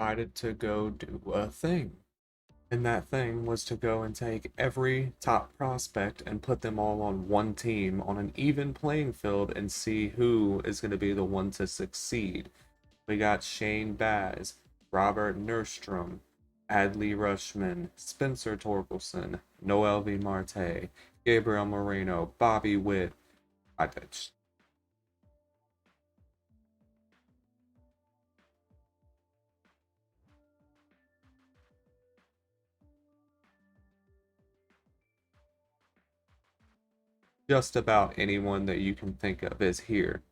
decided to go do a thing. And that thing was to go and take every top prospect and put them all on one team on an even playing field and see who is going to be the one to succeed. We got Shane Baz, Robert Nordstrom, Adley Rutschman, Spencer Torkelson, noelvi Marte, Gabriel Moreno, Bobby Witt. Just about anyone that you can think of is here.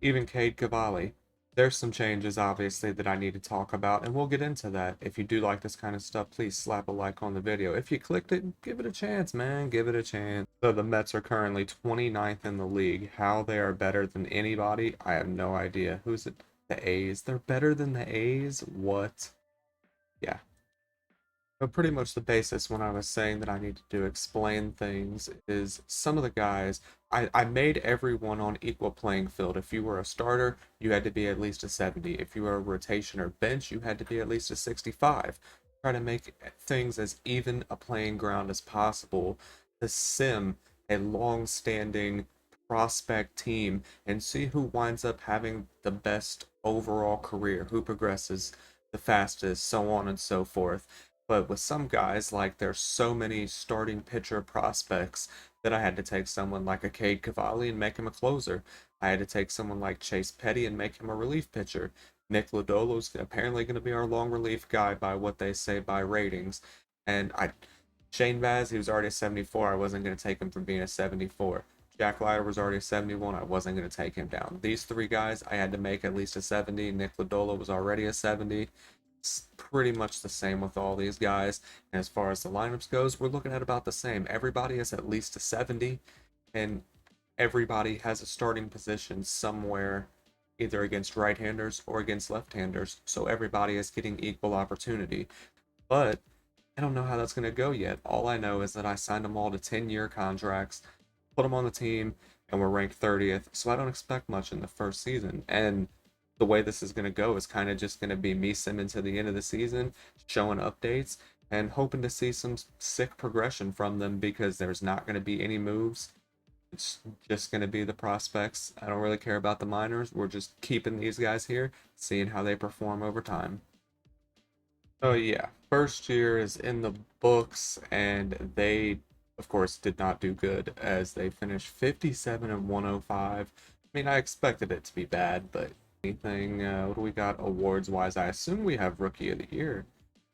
Even cade cavalli. There's some changes, obviously, that I need to talk about, and we'll get into that. If you do like this kind of stuff, please slap a like on the video. If you clicked it, give it a chance, man. Give it a chance. So the Mets are currently 29th in the league. How they are better than anybody, I have no idea. Who's it? The A's. They're better than the A's? What? Yeah, but pretty much the basis when I was saying that I needed to explain things is some of the guys, I made everyone on equal playing field. If you were a starter, you had to be at least a 70. If you were a rotation or bench, you had to be at least a 65. Try to make things as even a playing ground as possible to sim a long-standing prospect team and see who winds up having the best overall career, who progresses the fastest, so on and so forth. But with some guys, like there's so many starting pitcher prospects that I had to take someone like a cade cavalli and make him a closer. I had to take someone like Chase Petty and make him a relief pitcher. Nick Lodolo's apparently going to be our long relief guy by what they say by ratings. And Shane Baz, he was already a 74. I wasn't going to take him from being a 74. Jack Leiter was already a 71. I wasn't going to take him down. These three guys, I had to make at least a 70. Nick Lodolo was already a 70. It's pretty much the same with all these guys. And as far as the lineups goes, we're looking at about the same. Everybody is at least a 70, and everybody has a starting position somewhere, either against right-handers or against left-handers. So everybody is getting equal opportunity. But I don't know how that's going to go yet. All I know is that I signed them all to 10-year contracts, put them on the team, and we're ranked 30th. So I don't expect much in the first season. And the way this is going to go is kind of just going to be me simming to the end of the season, showing updates, and hoping to see some sick progression from them because there's not going to be any moves. It's just going to be the prospects. I don't really care about the minors. We're just keeping these guys here, seeing how they perform over time. Oh yeah, first year is in the books, and they, of course, did not do good as they finished 57 and 105. I mean, I expected it to be bad, but anything, what do we got awards wise? I assume we have Rookie of the Year.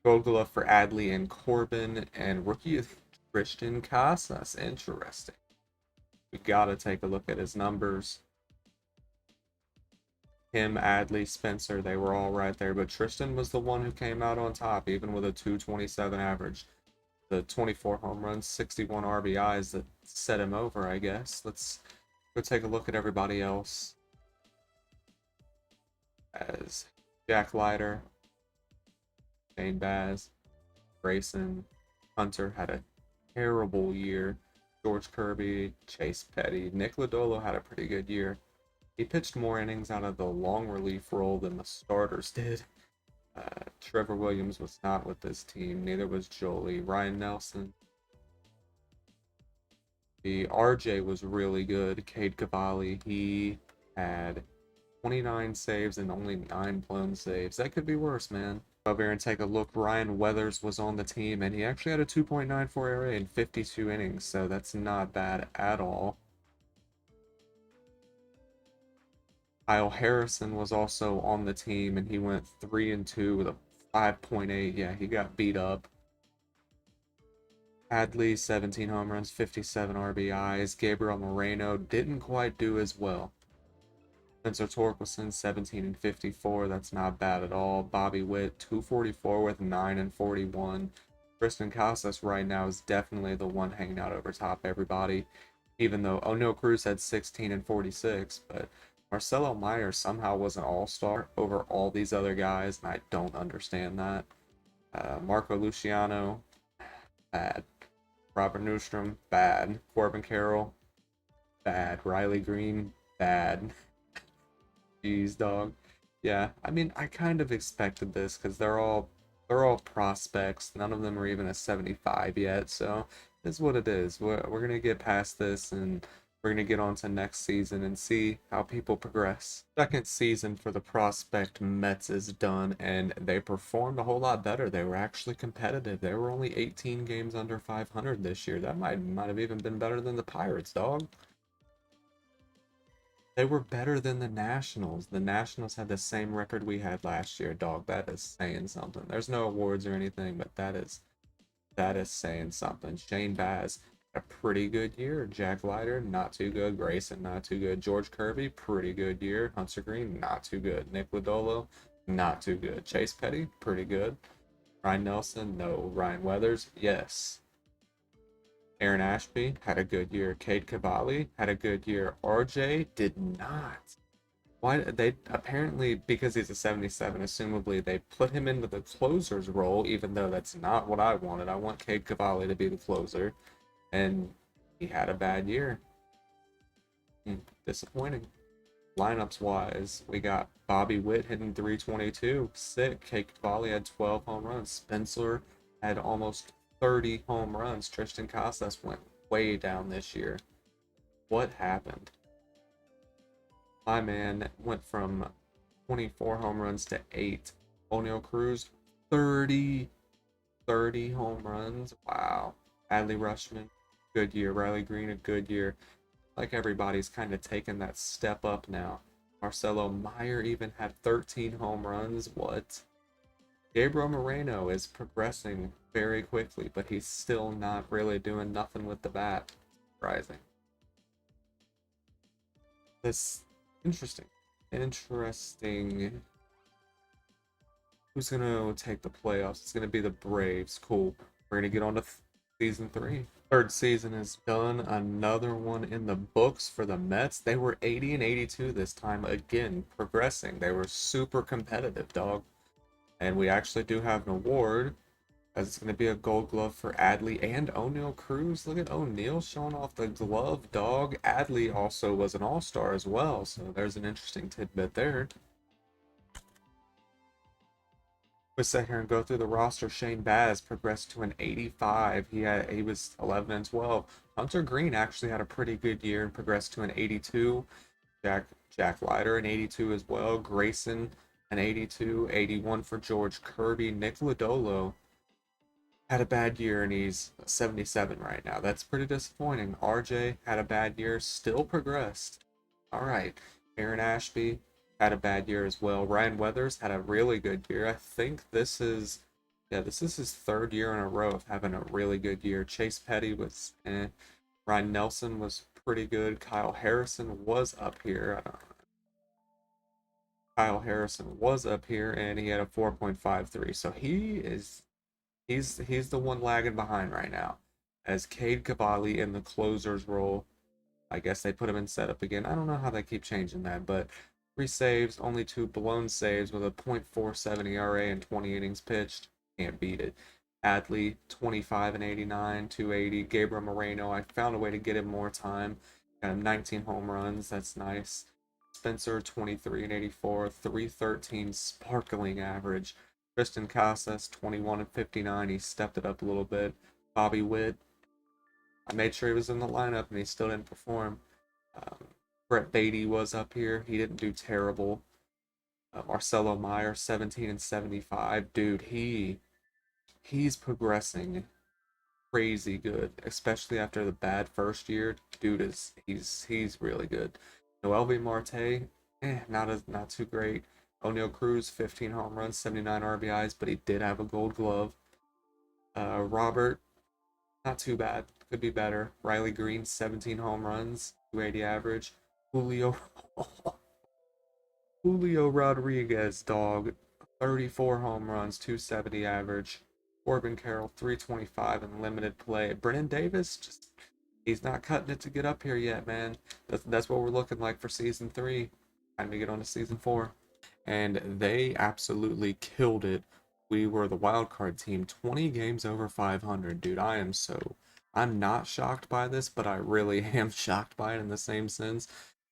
Gold Glove for Adley and Corbin, and Rookie of Tristan Casas. Interesting. We gotta take a look at his numbers. Him, Adley, Spencer, they were all right there, but Tristan was the one who came out on top, even with a 227 average. The 24 home runs, 61 RBIs that set him over, I guess. Let's go take a look at everybody else. As Jack Leiter, Shane Baz, Grayson, Hunter had a terrible year. George Kirby, Chase Petty, Nick Lodolo had a pretty good year. He pitched more innings out of the long relief role than the starters did. Trevor Williams was not with this team. Neither was Jolie. Ryan Nelson. The RJ was really good. Cade Cavalli, he had 29 saves and only 9 blown saves. That could be worse, man. Over here and take a look. Ryan Weathers was on the team, and he actually had a 2.94 ERA in 52 innings, so that's not bad at all. Kyle Harrison was also on the team, and he went 3-2 with a 5.8. Yeah, he got beat up. Adley, 17 home runs, 57 RBIs. Gabriel Moreno didn't quite do as well. Spencer Torkelson, 17 and 54. That's not bad at all. Bobby Witt, 244 with 9 and 41. Tristan Casas right now is definitely the one hanging out over top everybody. Even though Cruz had 16 and 46, but Marcelo Meyer somehow was an all-star over all these other guys, and I don't understand that. Marco Luciano, bad. Robert Newstrom, bad. Corbin Carroll, bad. Riley Green, bad. Jeez, dog. Yeah, I mean, I kind of expected this because they're all prospects. None of them are even a 75 yet, so it's what it is. We're gonna get past this and we're gonna get on to next season and see how people progress. Second season for the prospect Mets is done, and they performed a whole lot better. They were actually competitive. They were only 18 games under 500 this year. That might have even been better than the Pirates, dog. They were better than the Nationals. The Nationals had the same record we had last year, dog. That is saying something. There's no awards or anything, but that is saying something. Shane Baz, a pretty good year. Jack Leiter, not too good. Grayson, not too good. George Kirby, pretty good year. Hunter Green, not too good. Nick Lodolo, not too good. Chase Petty, pretty good. Ryan Nelson, no. Ryan Weathers, yes. Aaron Ashby had a good year. Cade Cavalli had a good year. RJ did not. Why they apparently because he's a 77, assumably they put him into the closer's role, even though that's not what I wanted. I want Cade Cavalli to be the closer, and he had a bad year. Disappointing. Lineups wise, we got Bobby Witt hitting 322, sick. Cade Cavalli had 12 home runs. Spencer had almost 30 home runs. Tristan Casas went way down this year. What happened? My man went from 24 home runs to 8. Oniel Cruz, 30, 30 home runs. Wow. Adley Rutschman, good year. Riley Green, a good year. Like everybody's kind of taken that step up now. Marcelo Meyer even had 13 home runs. What? Gabriel Moreno is progressing very quickly, but he's still not really doing nothing with the bat. Surprising. This interesting. Interesting. Who's gonna take the playoffs? It's gonna be the Braves. Cool. We're gonna get on to season 3. Third season is done. Another one in the books for the Mets. They were 80 and 82 this time. Again, progressing. They were super competitive, dog. And we actually do have an award, as it's going to be a gold glove for Adley and O'Neal Cruz. Look at O'Neal showing off the glove, dog. Adley also was an all-star as well, so there's an interesting tidbit there. We sit here and go through the roster. Shane Baz progressed to an 85. He was 11 and 12. Hunter Green actually had a pretty good year and progressed to an 82. Jack Leiter an 82 as well. Grayson an 82. 81 for George Kirby. Nick Lodolo had a bad year and he's 77 right now. That's pretty disappointing. RJ had a bad year, still progressed. All right. Aaron Ashby had a bad year as well. Ryan Weathers had a really good year. I think this is his third year in a row of having a really good year. Chase Petty was Ryan Nelson was pretty good. Kyle Harrison was up here. I don't know. Kyle Harrison was up here and he had a 4.53. So he's the one lagging behind right now. As Cade Cavalli in the closer's role. I guess they put him in setup again. I don't know how they keep changing that, but 3 saves, only 2 blown saves with a .47 ERA and 20 innings pitched. Can't beat it. Adley, 25 and 89, 280. Gabriel Moreno, I found a way to get him more time. Got him 19 home runs. That's nice. Spencer, 23 and 84, 313 sparkling average. Tristan Casas, 21 and 59. He stepped it up a little bit. Bobby Witt, I made sure he was in the lineup and he still didn't perform. Um, Brett Beatty was up here. He didn't do terrible. Marcelo Meyer, 17 and 75. Dude, he's progressing crazy good, especially after the bad first year. Dude he's really good. Noelvi Marte, not too great. O'Neal Cruz, 15 home runs, 79 RBIs, but he did have a gold glove. Robert, not too bad. Could be better. Riley Green, 17 home runs, 280 average. Julio Julio Rodriguez, dog, 34 home runs, 270 average. Corbin Carroll, 325 in limited play. Brennan Davis, just he's not cutting it to get up here yet, man. That's what we're looking like for season 3. Time to get on to season 4. And they absolutely killed it. We were the wild card team, 20 games over 500, dude. I'm not shocked by this, but I really am shocked by it in the same sense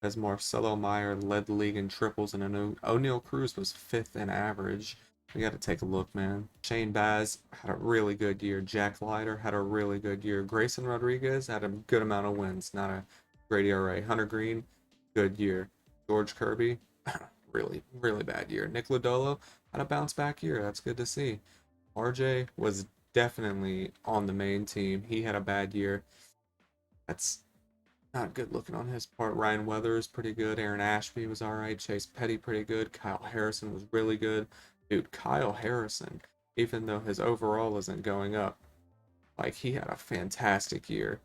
as Marcelo Meyer led the league in triples, and O'Neal Cruz was 5th in average. We got to take a look, man. Shane Baz had a really good year. Jack Leiter had a really good year. Grayson Rodriguez had a good amount of wins, not a great ERA. Hunter Green, good year. George Kirby, really, really bad year. Nick Lodolo had a bounce back year. That's good to see. RJ was definitely on the main team. He had a bad year. That's not good looking on his part. Ryan Weathers, pretty good. Aaron Ashby was alright. Chase Petty, pretty good. Kyle Harrison was really good. Dude, Kyle Harrison, even though his overall isn't going up, like, he had a fantastic year.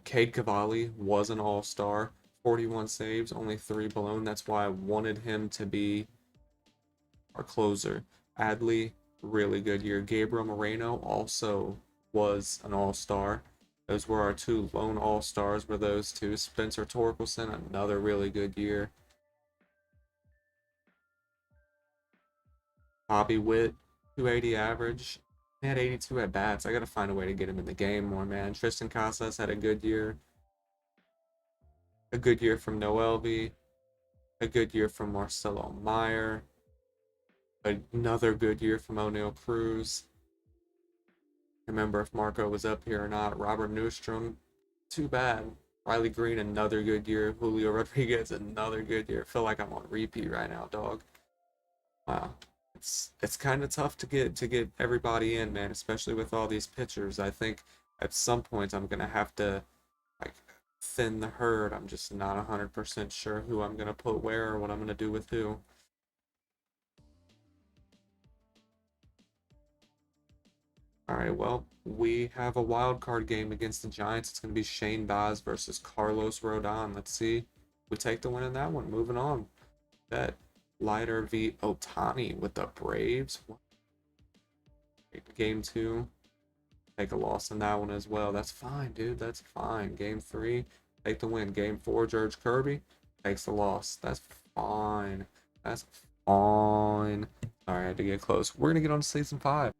Cade Cavalli was an all-star. 41 saves, only 3 blown. That's why I wanted him to be our closer. Adley, really good year. Gabriel Moreno also was an all-star. Those were our 2 lone all-stars, were those 2. Spencer Torkelson, another really good year. Bobby Witt, 280 average. He had 82 at bats. I got to find a way to get him in the game more, man. Tristan Casas had a good year. A good year from noelvi. A good year from Marcelo Meyer. Another good year from O'Neal Cruz. Remember if Marco was up here or not. Robert Newstrom, too bad. Riley Green, another good year. Julio Rodriguez, another good year. I feel like I'm on repeat right now, dog. Wow. It's kind of tough to get everybody in, man, especially with all these pitchers. I think at some point I'm gonna have to like thin the herd. I'm just not 100% sure who I'm gonna put where or what I'm gonna do with who. All right, well, we have a wild card game against the Giants. It's gonna be Shane Baz versus Carlos Rodon. Let's see. We take the win in that one. Moving on. That Leiter v. Otani with the Braves. Game 2. Take a loss in that one as well. That's fine, dude. That's fine. Game 3. Take the win. Game 4. George Kirby takes the loss. That's fine. That's fine. Sorry, I had to get close. We're gonna get on to season 5.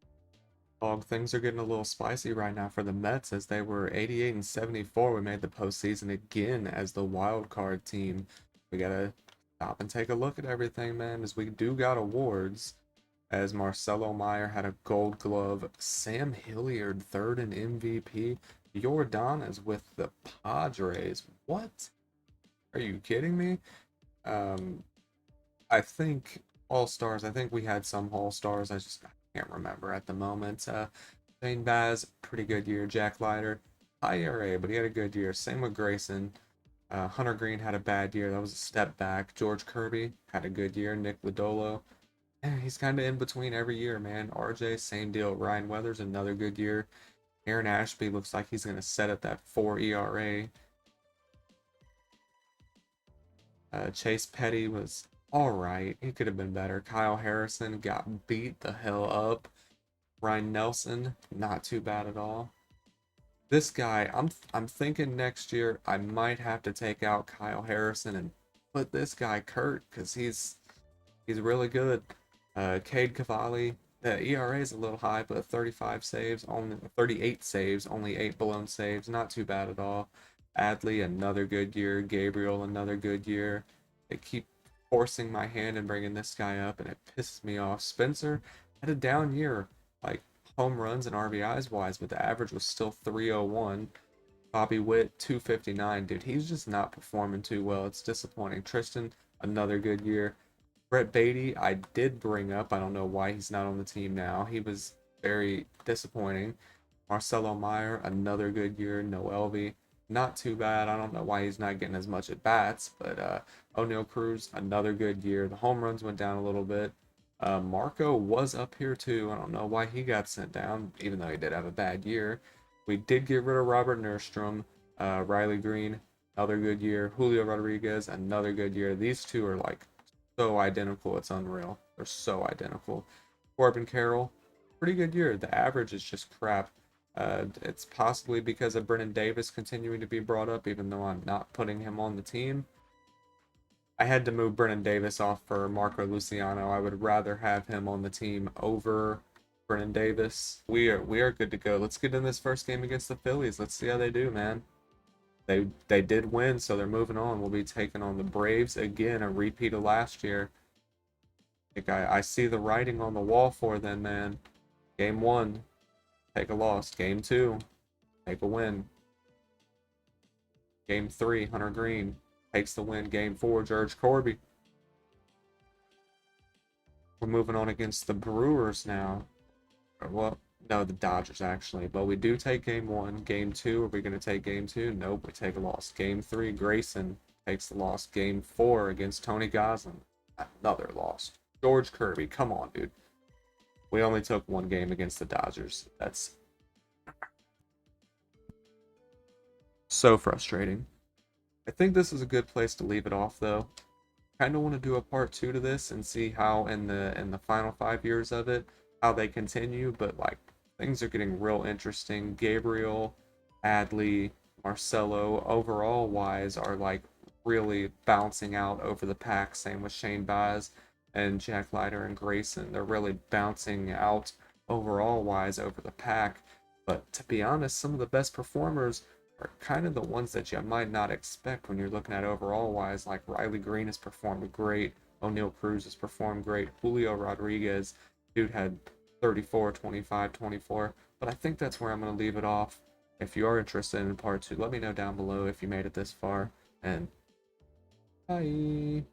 Things are getting a little spicy right now for the Mets as they were 88 and 74. We made the postseason again as the wild card team. We gotta stop and take a look at everything, man, as we do got awards. As Marcelo Meyer had a Gold Glove, Sam Hilliard 3rd in MVP, Jordan with the Padres. What? Are you kidding me? I think All Stars. I think we had some All Stars. I can't remember at the moment. Shane Baz, pretty good year. Jack Leiter, high ERA, but he had a good year. Same with Grayson. Hunter Green had a bad year. That was a step back. George Kirby had a good year. Nick Lodolo, he's kind of in between every year, man. RJ, same deal. Ryan Weathers, another good year. Aaron Ashby looks like he's going to set at that 4 ERA. Chase Petty was all right. He could have been better. Kyle Harrison got beat the hell up. Ryan Nelson, not too bad at all. This guy, I'm thinking next year I might have to take out Kyle Harrison and put this guy Kurt because he's really good. Cade Cavalli, the ERA is a little high, but 35 saves, only 38 saves, only 8 blown saves, not too bad at all. Adley, another good year. Gabriel, another good year. They keep forcing my hand and bringing this guy up, and it pisses me off. Spencer had a down year, like home runs and RBIs wise, but the average was still 301. Bobby Witt, 259. Dude, he's just not performing too well. It's disappointing. Tristan, another good year. Brett Beatty, I did bring up. I don't know why he's not on the team now. He was very disappointing. Marcelo Meyer, another good year. noelvi, not too bad. I don't know why he's not getting as much at bats, but O'Neal Cruz, another good year. The home runs went down a little bit. Marco was up here too. I don't know why he got sent down, even though he did have a bad year. We did get rid of Robert Nordstrom. Riley Green, another good year. Julio Rodriguez, another good year. These two are like so identical, it's unreal. They're so identical. Corbin Carroll, pretty good year. The average is just crap. It's possibly because of Brennan Davis continuing to be brought up, even though I'm not putting him on the team. I had to move Brennan Davis off for Marco Luciano. I would rather have him on the team over Brennan Davis. We are good to go. Let's get in this first game against the Phillies. Let's see how they do, man. They did win, so they're moving on. We'll be taking on the Braves again, a repeat of last year. I see the writing on the wall for them, man. Game 1, take a loss. Game 2, take a win. Game 3, Hunter Green takes the win. Game 4, George Corby. We're moving on against the Brewers now. Well, no, the Dodgers actually. But we do take game 1. Game 2, are we going to take game 2? Nope, we take a loss. Game 3, Grayson takes the loss. Game 4 against Tony Goslin, another loss. George Kirby, come on, dude. We only took 1 game against the Dodgers. That's so frustrating. I think this is a good place to leave it off, though. Kind of want to do a part 2 to this and see how in the final 5 years of it, how they continue. But like, things are getting real interesting. Gabriel, Adley, Marcelo, overall wise, are like really bouncing out over the pack. Same with Shane Baez and Jack Leiter and Grayson. They're really bouncing out overall wise over the pack. But to be honest, some of the best performers are kind of the ones that you might not expect when you're looking at overall wise. Like Riley Green has performed great. O'Neill Cruz has performed great. Julio Rodriguez, dude had 34, 25, 24. But I think that's where I'm going to leave it off. If you are interested in part 2, let me know down below if you made it this far. And bye.